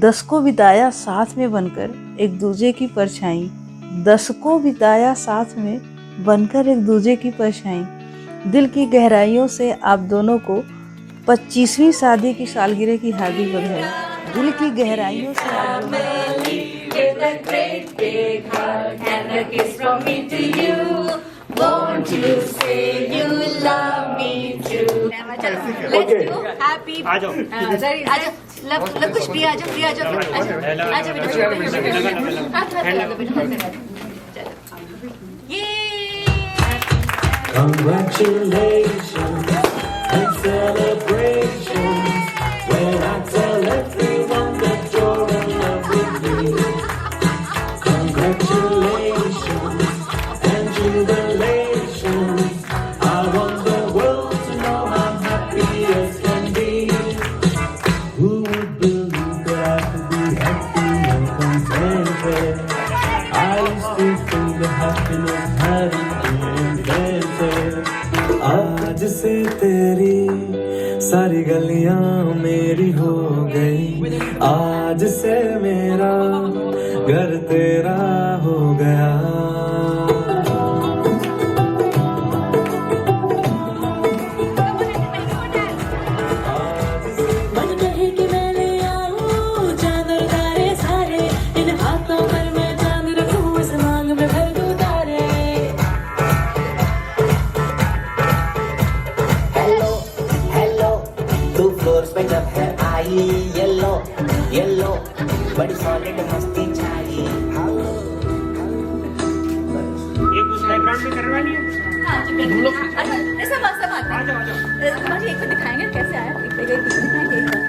दशकों बिताया साथ में बनकर एक दूजे की परछाई, दशकों बिताया साथ में बनकर एक दूजे की परछाई। दिल की गहराइयों से आप दोनों को 25वीं शादी की सालगिरह की हार्दिक बधाई। दिल की गहराइयों से आप Won't you say you love me too? Let's do happy. आजो. Sorry, आजो. लव कुछ प्रिया आजो, प्रिया आजो. आजो बेटा. Congratulations and celebrations when I tell everyone that you're in love with me. Congratulations and jubilations. I want the world to know I'm happy as can be. Who would believe that I could be happy and contented? I used to think that happiness hadn't been invented. आज से तेरी सारी गलियां मेरी हो गई, आज से मेरा घर तेरा हो गया। मन कहे कि मैं ले आऊं चांद और तारे सारे, इन हाथों पर मैं चांद रखूं, इस मांग में भर दूं तारे। हेलो हेलो, 2 फ्लोर्स पे जब है आई येलो येलो, बड़ी सॉलिड मस्ती छाई। ये कुछ बैकग्राउंड में करवा लिए। हाँ, ऐसा बात सब आता है। तुम्हारी एक को दिखाएंगे कैसे आया, एक दिखाएंगे।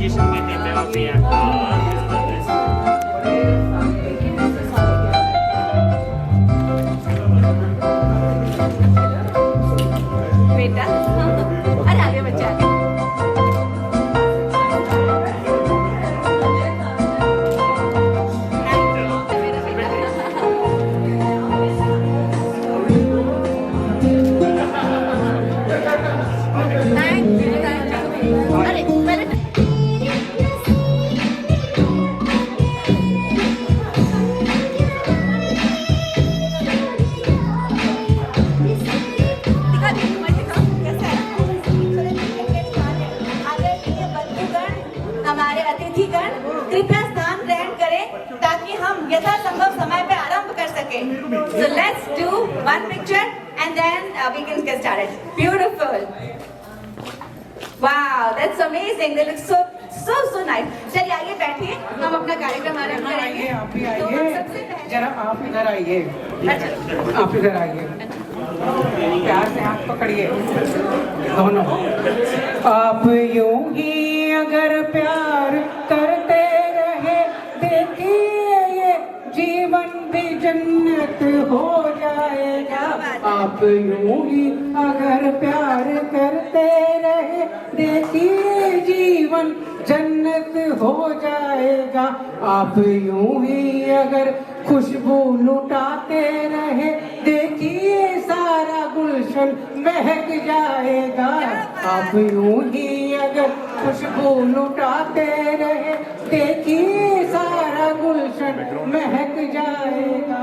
ग्रेजुएशन के दिन में आप यहाँ बेटा अरे आगे बच्चा आगे अरे पहले दिखा दे दिखा कैसा है आदरणीय बंधुगण हमारे अतिथिगण कृपया स्थान ग्रहण करें ताकि हम यथासंभव समय पे आरंभ कर सके so let's do one picture and then we can get started beautiful wow that's amazing they look so nice चलिए आइए बैठिए हम अपना कार्यक्रम आरंभ करेंगे आप भी तो हम आइए सबसे पहले जरा आप इधर आइए अच्छा आप इधर आइए प्यार से हाथ पकड़िए दोनों आप यूं ही अगर प्यार करते रहे देखिए ये जीवन भी जन्नत हो जाएगा आप यूं ही अगर प्यार करते रहे देखिए जीवन जन्नत हो जाएगा आप यूं ही अगर खुशबू लुटाते रहे देखिए सारा गुलशन महक जाएगा आप यूं ही अगर खुशबू लुटाते रहे देखिए सारा गुलशन महक जाएगा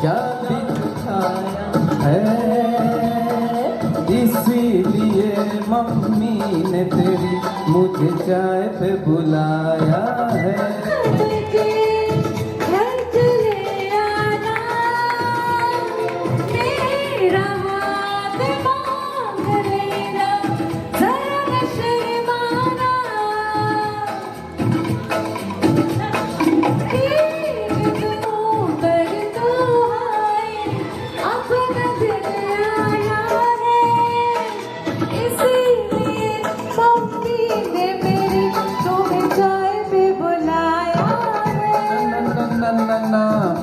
क्या बिछाया है इसीलिए मम्मी ने तेरी मुझे चाय पे बुलाया है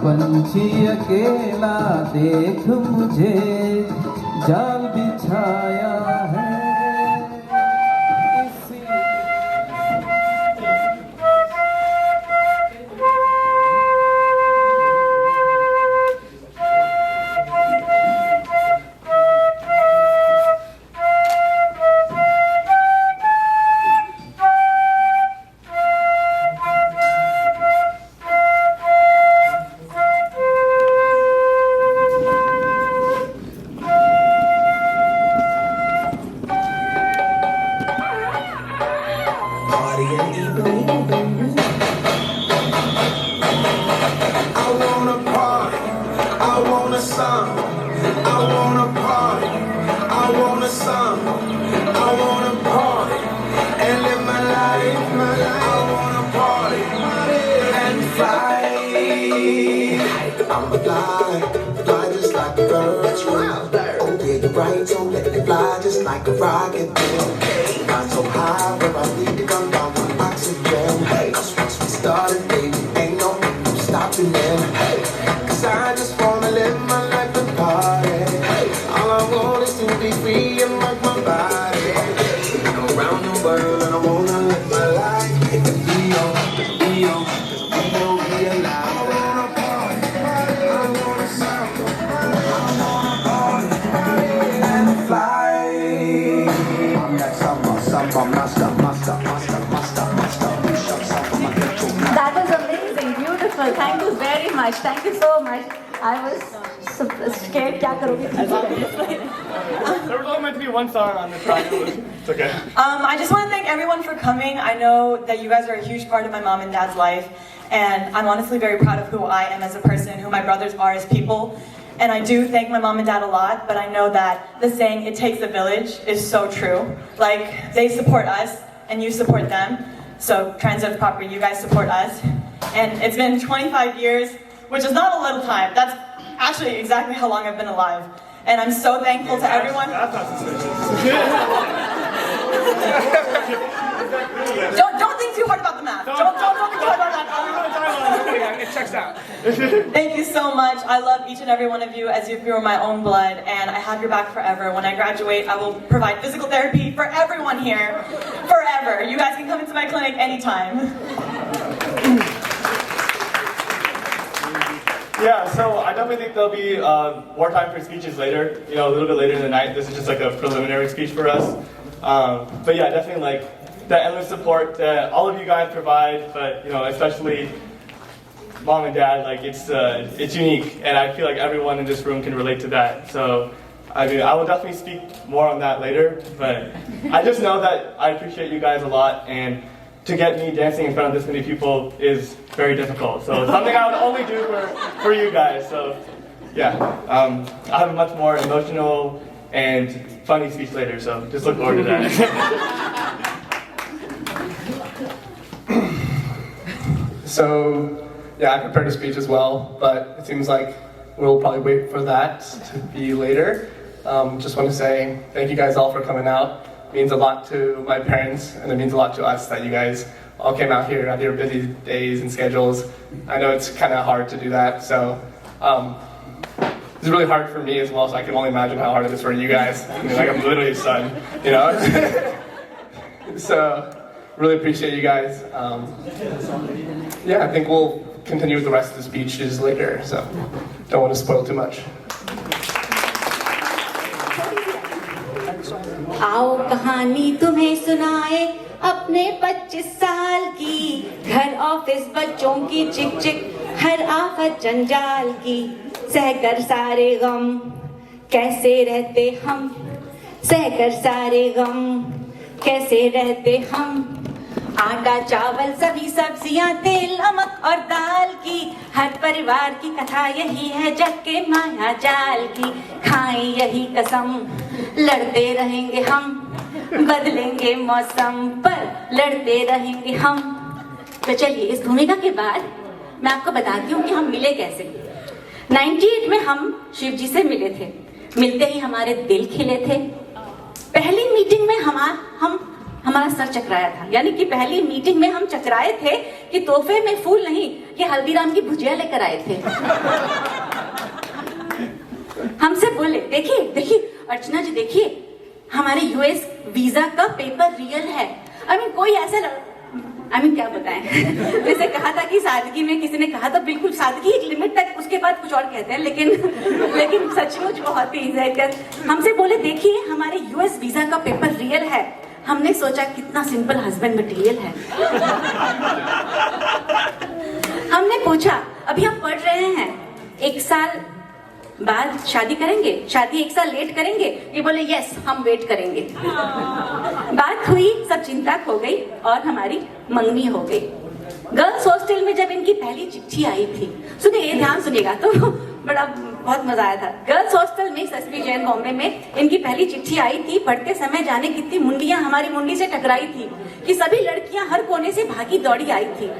पंछी अकेला देख मुझे जाल बिछाया है Fly just like a bird. That's wild. Oh yeah, you're right. So let me fly just like a rocket. Fly so high where I need to come down with oxygen. Hey, once we started, baby, ain't no stopping it. Hey, 'cause I just wanna live my life and party. Hey, all I want is to be free and rock my body. Go around the world and I wanna live my life. It could be on, be on, 'cause we don't realize. That was amazing, beautiful. Thank you very much. Thank you so much. I was scared. क्या करोगे? There was only meant to be one song on the trial. It's okay. I just want to thank everyone for coming. I know that you guys are a huge part of my mom and dad's life, and I'm honestly very proud of who I am as a person, who my brothers are as people. And I do thank my mom and dad a lot, but I know that the saying, "It takes a village," is so true. Like, they support us, and you support them. So, Transit Proper, you guys support us. And it's been 25 years, which is not a little time. That's actually exactly how long I've been alive. And I'm so thankful to everyone. That's not suspicious. Don't think too hard about the math. Don't think too hard about that. It checks out. Thank you so much. I love each and every one of you as if you were my own blood, and I have your back forever. When I graduate, I will provide physical therapy for everyone here, forever. You guys can come into my clinic anytime. Yeah, so I definitely think there'll be more time for speeches later, a little bit later in the night. This is just like a preliminary speech for us. But yeah, definitely like the endless support that all of you guys provide, but especially Mom and Dad, like it's unique, and I feel like everyone in this room can relate to that. So I will definitely speak more on that later, but I just know that I appreciate you guys a lot, and to get me dancing in front of this many people is very difficult. So it's something I would only do for you guys. So yeah, I have a much more emotional and funny speech later, so just look forward to that. So yeah, I prepared a speech as well, but it seems like we'll probably wait for that to be later. Just want to say thank you guys all for coming out. It means a lot to my parents, and it means a lot to us that you guys all came out here on your busy days and schedules. I know it's kind of hard to do that, so it's really hard for me as well, so I can only imagine how hard it is for you guys. I mean, like I'm literally a son, So, really appreciate you guys. Yeah, I think we'll continue with the rest of the speeches later, so don't want to spoil too much. आओ कहानी तुम्हें सुनाए अपने 25 साल की, घर office बच्चों की चिक चिक, हर आफत जंजाल की, सहकर सारे गम कैसे रहते हम, सहकर सारे गम कैसे रहते हम, आटा चावल सभी सब्जियां तेल नमक और दाल की, हर परिवार की कथा यही है जग के माया जाल की, खाएं यही कसम लड़ते रहेंगे हम, बदलेंगे मौसम पर लड़ते रहेंगे हम। तो चलिए इस भूमिका के बाद मैं आपको बताती हूँ कि हम मिले कैसे। 98 में हम शिव जी से मिले थे, मिलते ही हमारे दिल खिले थे। पहली मीटिंग में हमारा सर चकराया था, यानी कि पहली मीटिंग में हम चकराए थे कि तोहफे में फूल नहीं, ये हल्दीराम की भुजिया लेकर आए थे। हमसे बोले देखिए अर्चना जी, देखिए हमारे यूएस वीजा का पेपर रियल है। कोई ऐसा क्या बताएं जैसे कहा था कि सादगी में, किसी ने कहा था बिल्कुल सादगी एक लिमिट तक, उसके बाद कुछ और कहते हैं, लेकिन सचमुच बहुत ही हमसे बोले देखिए हमारे यूएस वीजा का पेपर रियल है। हमने सोचा कितना सिंपल हस्बैंड मटेरियल है। हमने पूछा अभी हम पढ़ रहे हैं, 1 साल बाद शादी करेंगे, शादी 1 साल लेट करेंगे? ये बोले यस हम वेट करेंगे। बात हुई, सब चिंता खो गई और हमारी मंगनी हो गई। गर्ल्स हॉस्टल में जब इनकी पहली चिट्ठी आई थी, सुनिए ध्यान सुनिएगा तो बहुत मजा आया था। गर्ल्स हॉस्टल में एसपी जैन बॉम्बे में इनकी पहली चिट्ठी आई थी। पढ़ते समय जाने कितनी मुंडियां हमारी मुंडी से टकराई थी कि सभी लड़कियां हर कोने से भागी दौड़ी आई थी।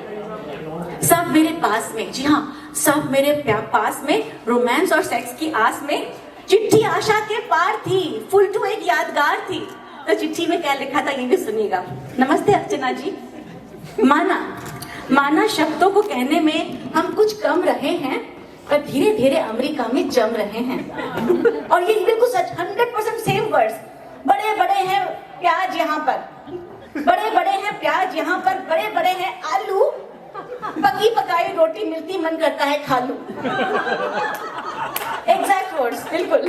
सब मेरे पास में, जी हाँ सब मेरे पास में, रोमांस और सेक्स की आस में। चिट्ठी आशा के पार थी, फुल टू एक यादगार थी। तो चिट्ठी में क्या लिखा था ये भी सुनिएगा। नमस्ते अर्चना जी, माना शब्दों को कहने में हम कुछ कम रहे हैं, पर धीरे धीरे अमेरिका में जम रहे हैं। और ये बिल्कुल सच, 100% सेम वर्ड्स। बड़े बड़े हैं प्याज यहाँ पर, बड़े बड़े हैं प्याज यहाँ पर, बड़े बड़े हैं आलू, पकी पकाई रोटी मिलती मन करता है खा लूं। एग्जैक्ट वर्ड्स बिल्कुल।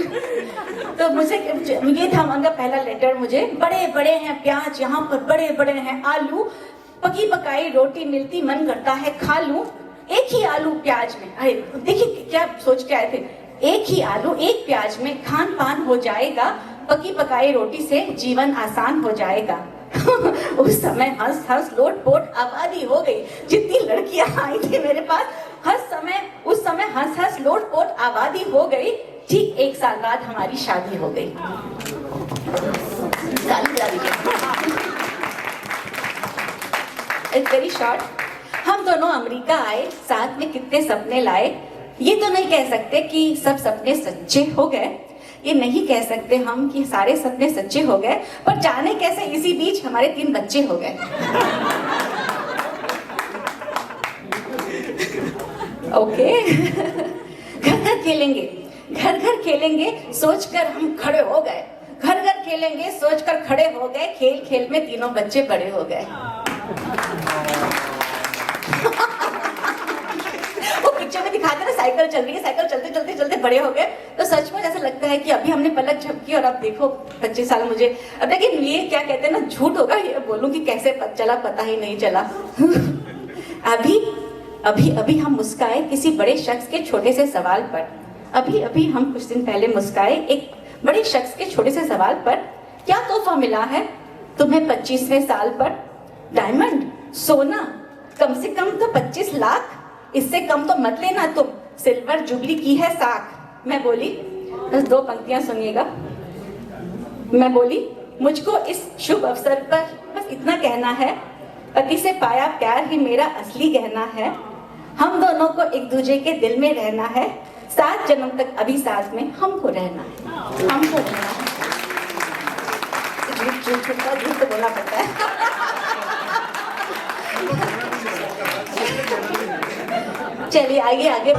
तो मुझे ये था उनका पहला लेटर मुझे। बड़े बड़े हैं प्याज यहाँ पर, बड़े बड़े हैं आलू, पकी पकाई रोटी मिलती मन करता है खा लूं। एक ही आलू प्याज में, अरे देखिए क्या सोच के आए थे, एक ही आलू एक प्याज में खान पान हो जाएगा, पकी पकाई रोटी से जीवन आसान हो जाएगा। उस समय हंस हंस लोट पोट आबादी हो गई। जितनी लड़कियां आई थी मेरे पास उस समय हंस हंस लोट पोट आबादी हो गई। ठीक 1 साल बाद हमारी शादी हो गई। It's very short. हम दोनों अमेरिका आए, साथ में कितने सपने लाए। ये तो नहीं कह सकते कि सब सपने सच्चे हो गए, ये नहीं कह सकते हम कि सारे सपने सच्चे हो गए, पर जाने कैसे इसी बीच हमारे 3 बच्चे हो गए। ओके। घर घर खेलेंगे, घर घर खेलेंगे, सोचकर हम खड़े हो गए। घर घर खेलेंगे, सोचकर खड़े हो गए, खेल खेल में तीनों बच्चे बड़े हो गए। वो पिक्चर में दिखाते ना, साइकिल चल रही है, साइकिल चलते चलते चलते बड़े हो गए। तो सच में ऐसा लगता है कि अभी हमने पलक झपकी और अब देखो 25 साल मुझे। अब लेकिन ये क्या कहते हैं ना, झूठ होगा ये बोलूं कि कैसे पता चला, पता ही नहीं चला। अभी हम मुस्काए किसी बड़े शख्स के छोटे से सवाल पर। अभी हम कुछ दिन पहले मुस्काए एक बड़े शख्स के छोटे से सवाल पर, क्या तोहफा मिला है तुम्हें 25वें साल पर? डायमंड, सोना, कम से कम तो 25 लाख, इससे कम तो मत लेना तुम, सिल्वर जुबली की है साख। मैं बोली, बस 2 पंक्तियां सुनिएगा। मैं बोली, मुझको इस शुभ अवसर पर बस इतना कहना है, पति से पाया प्यार ही मेरा असली गहना है। हम दोनों को एक दूसरे के दिल में रहना है, 7 जन्म तक अभी साथ में हमको रहना है, हमको रहना है। झूठ तो बोलना पड़ता है। चलिए आगे आगे।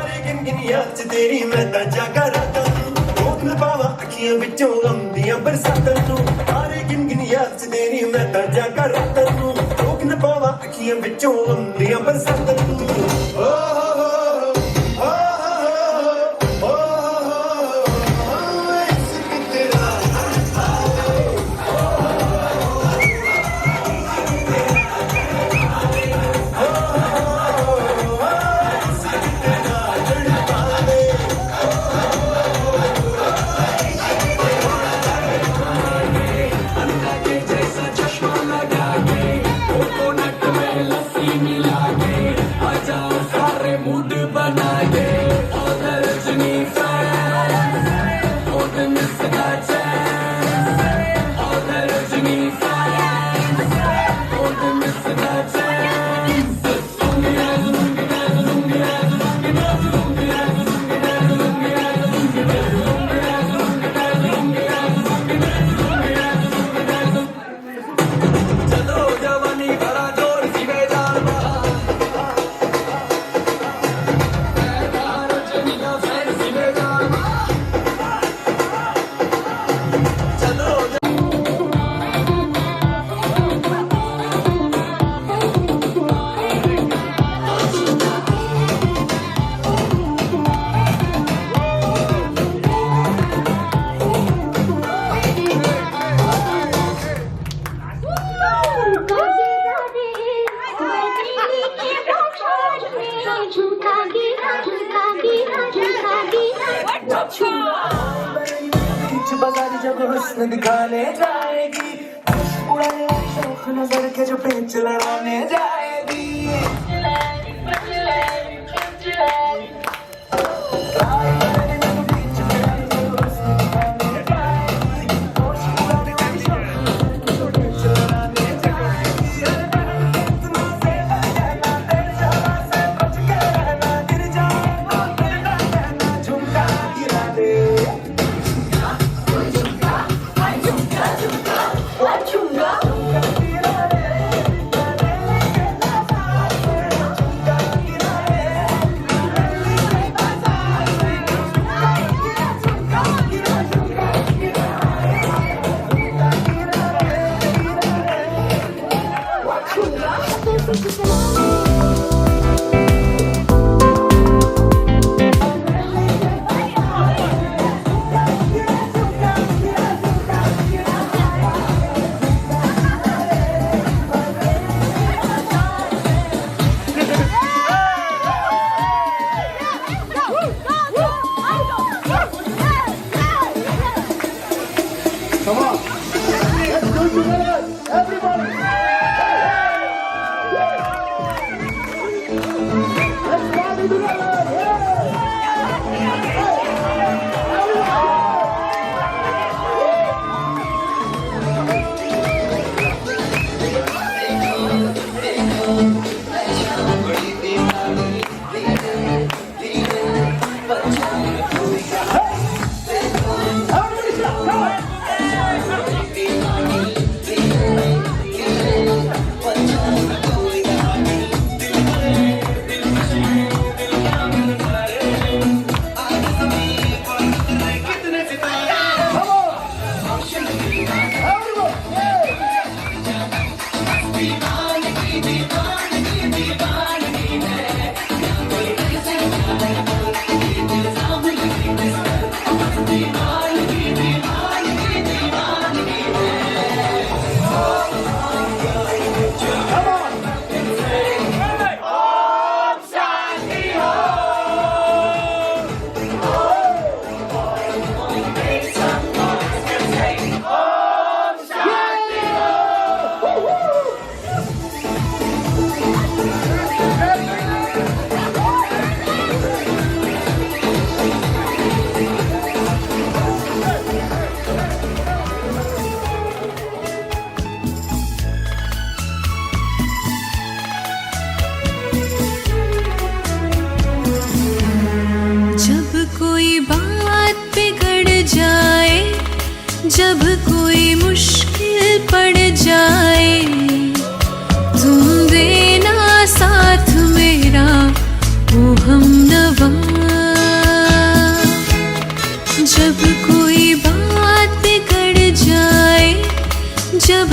तेरी मैं ता जागा रातां नूं, रोक न पावा अखियां विचों गम दियां बरसातां नूं। हारे गिन याद च तेरी मैं ता जागा रातां नूं, रोक न पावा अखियां विचों गम दियां बरसातां नूं। जब हुस्न दिखाने जाएगी, उड़ाने शौक नजर के जो पेंच लड़ाने जाएगी। जब कोई मुश्किल पड़ जाए तुम देना साथ मेरा ओ हमनवा। जब कोई बात बिगड़ जाए, जब